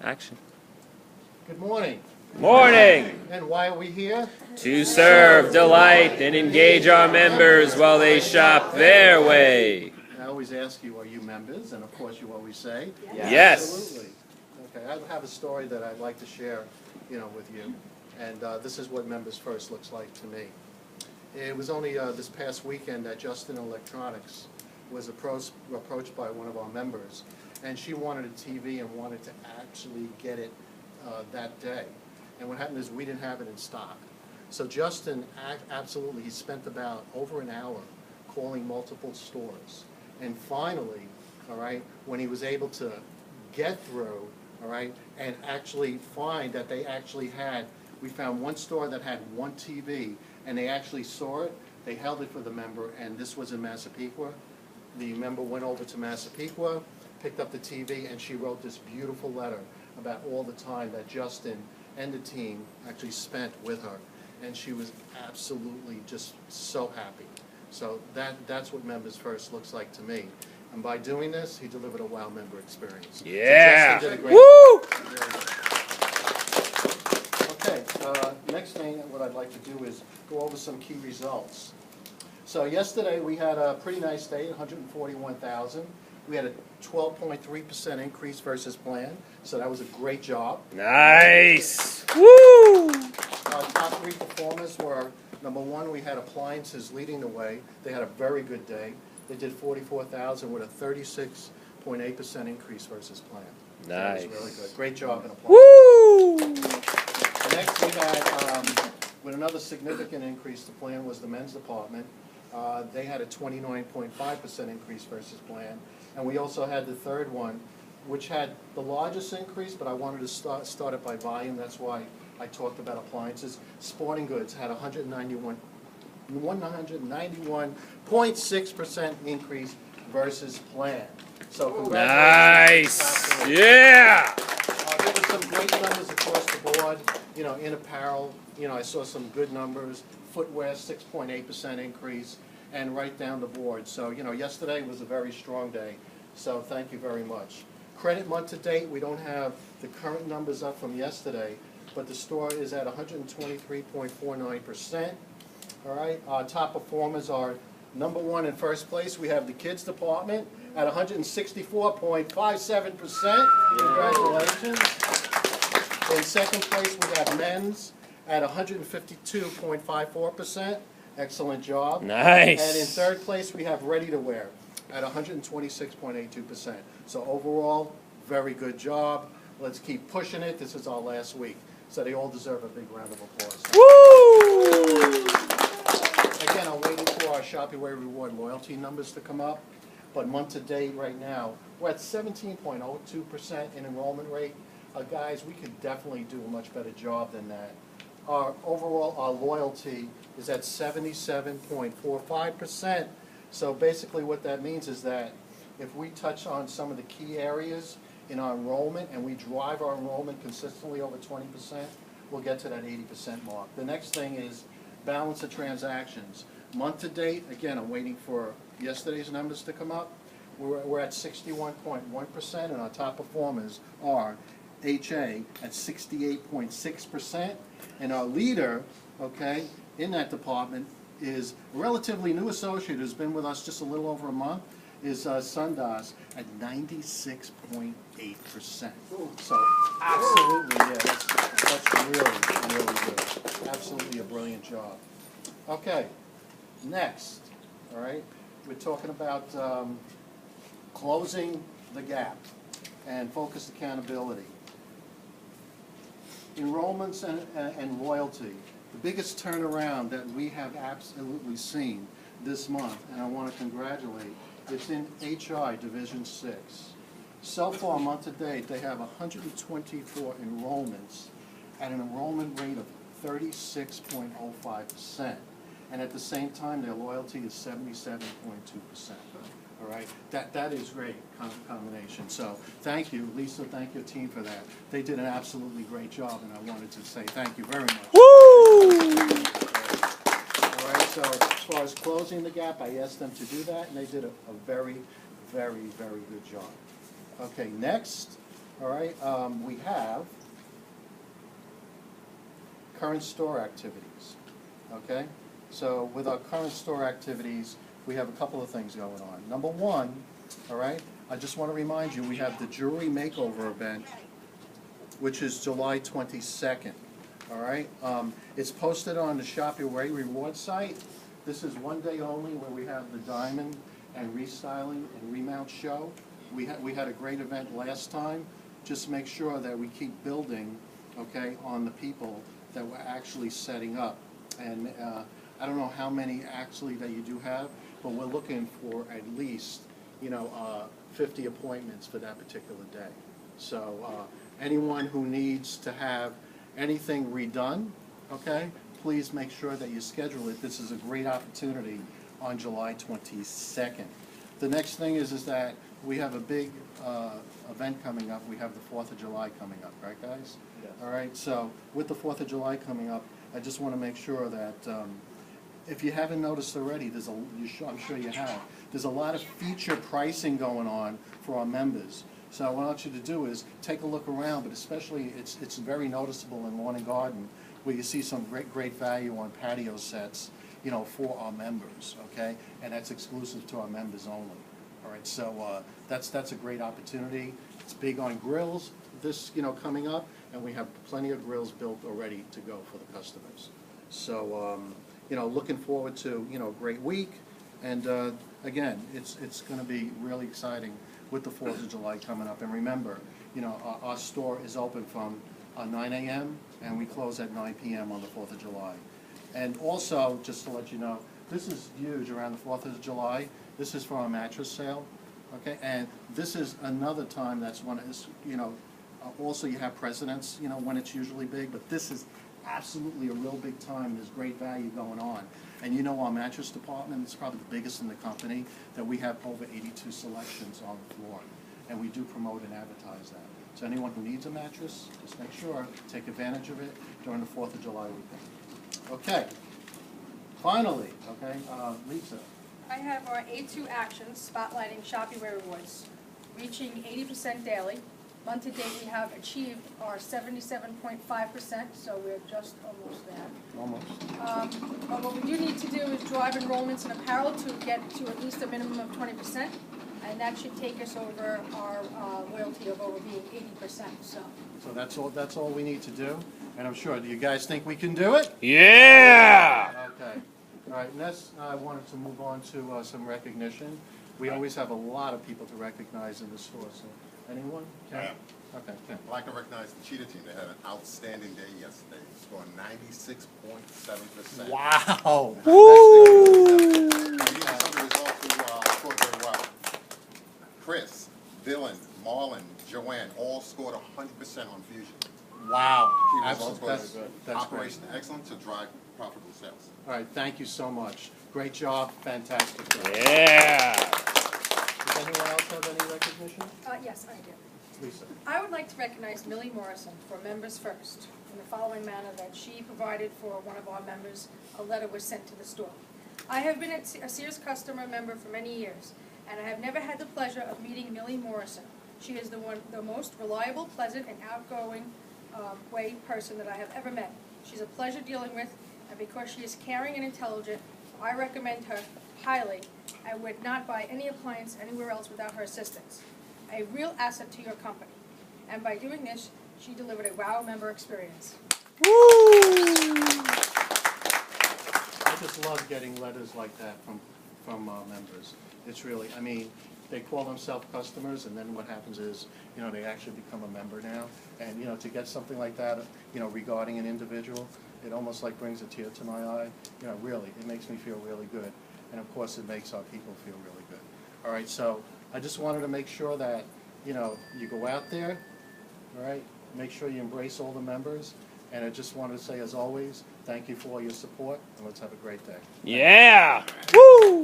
Action. Good morning. Morning! And why are we here? To serve, delight, and engage our members while they shop their way. I always ask you, are you members? And of course you always say, Yes. absolutely. Okay, I have a story that I'd like to share, with you. And this is what Members First looks like to me. It was only this past weekend that Justin Electronics was approached by one of our members. And she wanted a TV and wanted to actually get it that day. And what happened is we didn't have it in stock. So Justin, absolutely, he spent about over an hour calling multiple stores. And finally, all right, when he was able to get through, all right, and actually find that they actually had, we found one store that had one TV, and they actually saw it, they held it for the member, and this was in Massapequa. The member went over to Massapequa, picked up the TV, and she wrote this beautiful letter about all the time that Justin and the team actually spent with her. And she was absolutely just so happy. So that's what Members First looks like to me. And by doing this, he delivered a wow member experience. Yeah! So Justin did a great Woo! Okay, next thing what I'd like to do is go over some key results. So yesterday we had a pretty nice day, 141,000. We had a 12.3% increase versus plan, so that was a great job. Nice! Woo! Our top three performers were, number one, we had appliances leading the way. They had a very good day. They did 44,000 with a 36.8% increase versus plan. Nice. That was really good. Great job in appliances. Woo! Next we had, with another significant increase to plan, was the men's department. They had a 29.5% increase versus plan. And we also had the third one, which had the largest increase, but I wanted to start it by volume. That's why I talked about appliances. Sporting goods had 191.6% increase versus plan. So congratulations. Nice! Yeah! There were some great numbers across the board. In apparel, I saw some good numbers. Footwear, 6.8% increase, and right down the board. So, yesterday was a very strong day. So thank you very much. Credit month to date, we don't have the current numbers up from yesterday, but the store is at 123.49%. All right, our top performers are number one in first place. We have the kids department at 164.57%. Congratulations. In second place, we have men's at 152.54%. Excellent job. Nice. And in third place, we have ready to wear at 126.82%. So overall, very good job. Let's keep pushing it. This is our last week. So they all deserve a big round of applause. Woo! Again, I'm waiting for our Shop Your Way Reward loyalty numbers to come up. But month to date right now, we're at 17.02% in enrollment rate. Guys, we could definitely do a much better job than that. Our loyalty is at 77.45%. So basically what that means is that if we touch on some of the key areas in our enrollment and we drive our enrollment consistently over 20%, we'll get to that 80% mark. The next thing is balance of transactions. Month to date, again, I'm waiting for yesterday's numbers to come up. We're at 61.1%, and our top performers are HA at 68.6%, and our leader, okay, in that department is a relatively new associate who's been with us just a little over a month, is Sundas at 96.8%. So absolutely, yeah, that's really, really good. Absolutely a brilliant job. Okay, next, all right, we're talking about closing the gap and focused accountability. Enrollments and loyalty. The biggest turnaround that we have absolutely seen this month, and I want to congratulate, it's in HI Division 6. So far, month to date, they have 124 enrollments at an enrollment rate of 36.05%. And at the same time, their loyalty is 77.2%. All right, that is great combination. So thank you, Lisa. Thank your team for that. They did an absolutely great job, and I wanted to say thank you very much. Woo! All right. So as far as closing the gap, I asked them to do that, and they did a very, very, very good job. Okay. Next, All right, we have current store activities, okay? So with our current store activities, we have a couple of things going on. Number one, all right, I just want to remind you, we have the jewelry makeover event, which is July 22nd, all right? It's posted on the Shop Your Way reward site. This is one day only where we have the diamond and restyling and remount show. We had a great event last time. Just make sure that we keep building, okay, on the people that we're actually setting up. And I don't know how many actually that you do have, but we're looking for at least, 50 appointments for that particular day. So anyone who needs to have anything redone, okay, please make sure that you schedule it. This is a great opportunity on July 22nd. The next thing is that we have a big event coming up. We have the 4th of July coming up, right, guys? Yes. All right, so with the 4th of July coming up, I just want to make sure that if you haven't noticed already, I'm sure you have, there's a lot of feature pricing going on for our members. So what I want you to do is take a look around, but especially it's very noticeable in lawn and garden, where you see some great value on patio sets, for our members, okay? And that's exclusive to our members only. All right, so that's a great opportunity. It's big on grills, this coming up, and we have plenty of grills built already to go for the customers. So looking forward to a great week, and again, it's going to be really exciting with the 4th of July coming up. And remember, our store is open from 9 a.m. and we close at 9 p.m. on the 4th of July. And also, just to let you know, this is huge around the 4th of July. This is for our mattress sale, okay? And this is another time that's when it's, also you have Presidents, when it's usually big, but this is absolutely a real big time. There's great value going on. And our mattress department is probably the biggest in the company, that we have over 82 selections on the floor. And we do promote and advertise that. So anyone who needs a mattress, just make sure, take advantage of it during the 4th of July weekend. Okay. Finally, okay, Lisa. I have our A2 actions spotlighting Shop Your Way rewards, reaching 80% daily. Month to date, we have achieved our 77.5%, so we're just almost there. Almost. But what we do need to do is drive enrollments in apparel to get to at least a minimum of 20%, and that should take us over our loyalty of over being 80%. So that's all we need to do, and I'm sure. Do you guys think we can do it? Yeah! Okay. All right. Next, I wanted to move on to some recognition. We always have a lot of people to recognize in the store. So, anyone? Ken? Yeah. Okay. Ken. I'd like to recognize the cheetah team. They had an outstanding day yesterday, scoring 96.7%. Wow. Woo! Some of the results who scored very well. Chris, Dylan, Marlon, Joanne all scored 100% on Fusion. Wow. Key results That's was great. Operation excellence to drive profitable sales. All right. Thank you so much. Great job. Fantastic. Yeah! Does anyone else have any recognition? yes, I do. Lisa. I would like to recognize Millie Morrison for Members First in the following manner that she provided for one of our members. A letter was sent to the store. I have been a Sears customer member for many years, and I have never had the pleasure of meeting Millie Morrison. She is the most reliable, pleasant, and outgoing way person that I have ever met. She's a pleasure dealing with, and because she is caring and intelligent, I recommend her highly and would not buy any appliance anywhere else without her assistance. A real asset to your company. And by doing this, she delivered a wow member experience. I just love getting letters like that from members. It's really, I mean, they call themselves customers, and then what happens is, they actually become a member now. And, to get something like that, regarding an individual, it almost like brings a tear to my eye. Really, it makes me feel really good. And of course, it makes our people feel really good. All right, so I just wanted to make sure that, you go out there, all right, make sure you embrace all the members. And I just wanted to say, as always, thank you for all your support, and let's have a great day. Yeah! Woo!